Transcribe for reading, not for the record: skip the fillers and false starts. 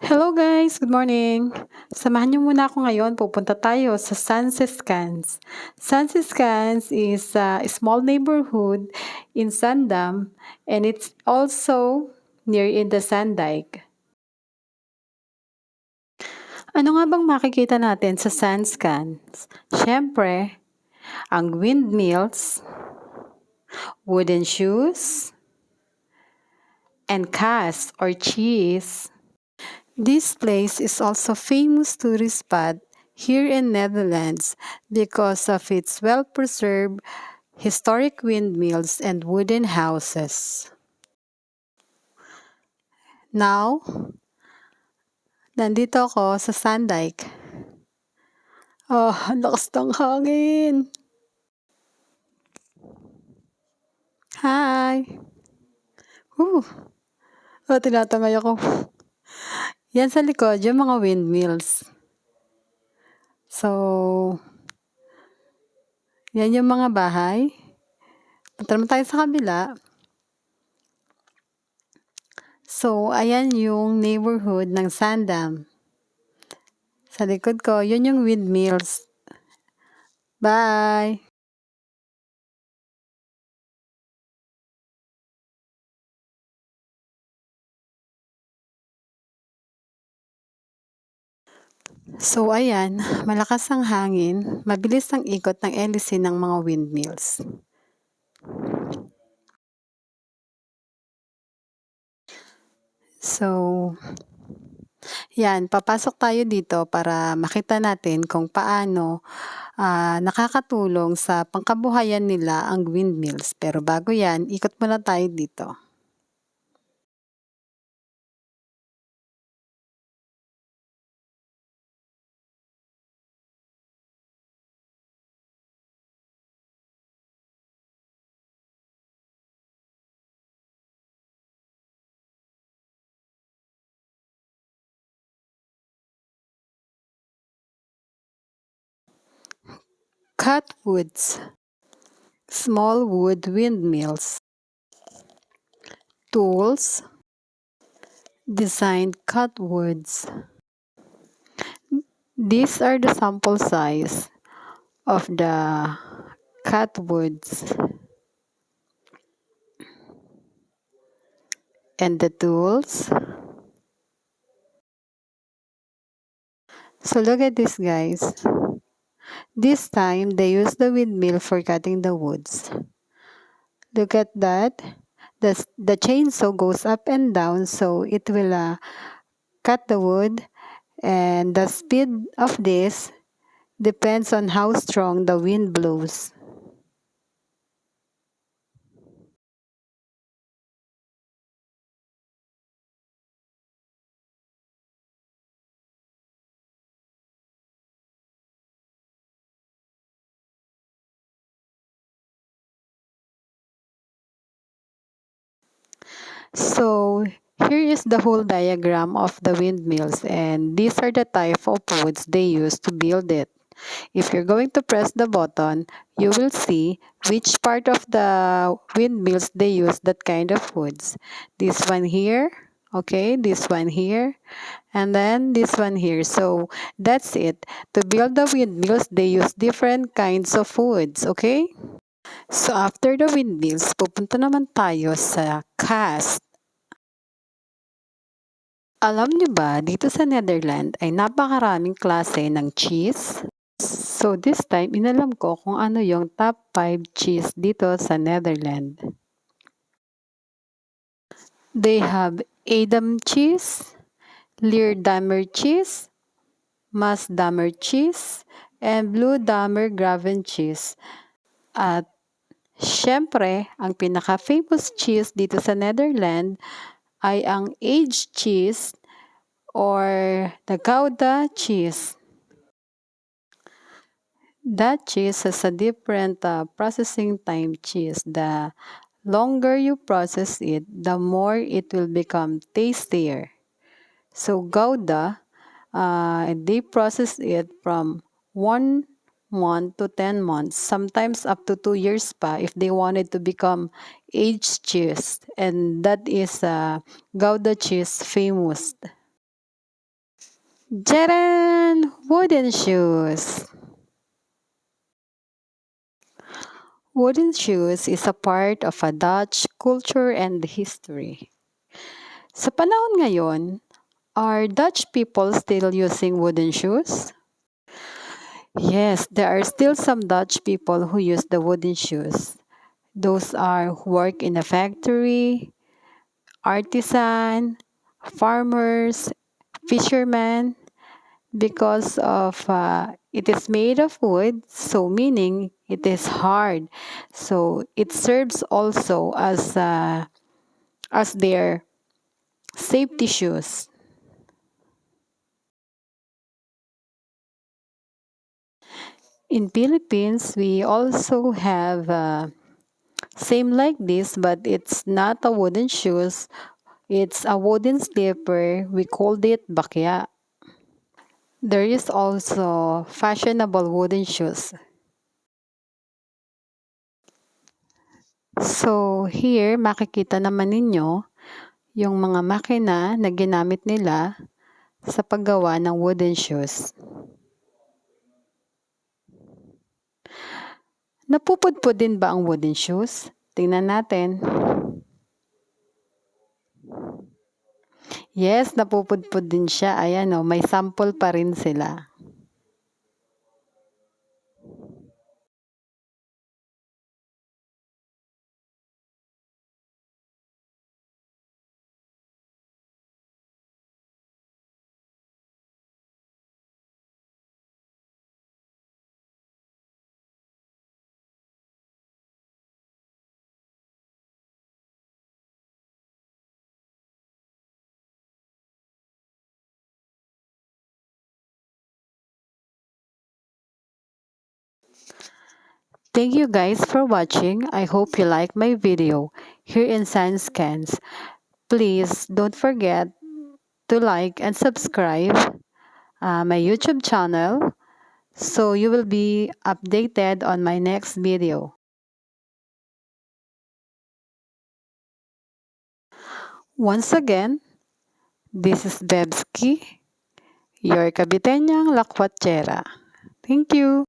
Hello guys, good morning. Samahan niyo muna ako ngayon, pupunta tayo sa Sansescans. Sansescans is a small neighborhood in Sandam and it's also near in the Sandaig. Ano nga bang makikita natin sa Sansescans? Siyempre, ang windmills, wooden shoes, and cast or cheese. This place is also famous tourist spot here in Netherlands because of its well-preserved historic windmills and wooden houses. Now, nandito ako sa Sandaik. Oh, ang lakas ng hangin. Hi! Oh, tinatangay ako. Yan sa likod, yung mga windmills. So, yan yung mga bahay. Punta naman tayo sa kabila. So, ayan yung neighborhood ng Sandam. Sa likod ko, yun yung windmills. Bye! So, ayan, malakas ang hangin, mabilis ang ikot ng hélice ng mga windmills. So, yan, papasok tayo dito para makita natin kung paano nakakatulong sa pangkabuhayan nila ang windmills. Pero bago yan, ikot muna tayo dito. Cut woods, small wood windmills, tools, designed cut woods. These are the sample size of the cut woods and the tools. So look at this, guys. This time they use the windmill for cutting the woods. Look at that. The chainsaw goes up and down so it will cut the wood, and the speed of this depends on how strong the wind blows. So here is the whole diagram of the windmills, and these are the type of woods they use to build it. If you're going to press the button, you will see which part of the windmills they use that kind of woods. This one here, okay, this one here, and then this one here. So that's it. To build the windmills, they use different kinds of woods, okay? So after the windmills, pupunta naman tayo sa cast. Alam niyo ba, dito sa Netherlands ay napakaraming klase ng cheese? So this time, inalam ko kung ano yung top 5 cheese dito sa Netherlands. They have Edam cheese, Leerdammer cheese, Maasdammer cheese, and Blue-Dammer Graven cheese. At syempre, ang pinaka-famous cheese dito sa Netherlands ay ang aged cheese or the Gouda cheese. That cheese has a different processing time cheese. The longer you process it, the more it will become tastier. So Gouda, they process it from 1 month to 10 months, sometimes up to 2 years pa if they wanted to become aged cheese. And that is Gouda cheese famous. Jaran! Wooden shoes. Wooden shoes is a part of a Dutch culture and history. Sa panahon ngayon, are Dutch people still using wooden shoes? Yes, there are still some Dutch people who use the wooden shoes. Those are who work in a factory, artisan, farmers, fishermen, because of it is made of wood, so meaning it is hard. So it serves also as their safety shoes. In Philippines, we also have same like this, but it's not a wooden shoes. It's a wooden slipper. We called it bakya. There is also fashionable wooden shoes. So here, makikita naman ninyo yung mga makina na ginamit nila sa paggawa ng wooden shoes. Napupudpud din ba ang wooden shoes? Tingnan natin. Yes, napupudpud din siya. Ayan o, may sample pa rin sila. Thank you guys for watching. I hope you like my video here in Science Scans. Please don't forget to like and subscribe my YouTube channel so you will be updated on my next video. Once again, this is Bebski, your Kabitenyang Lakwatchera. Thank you.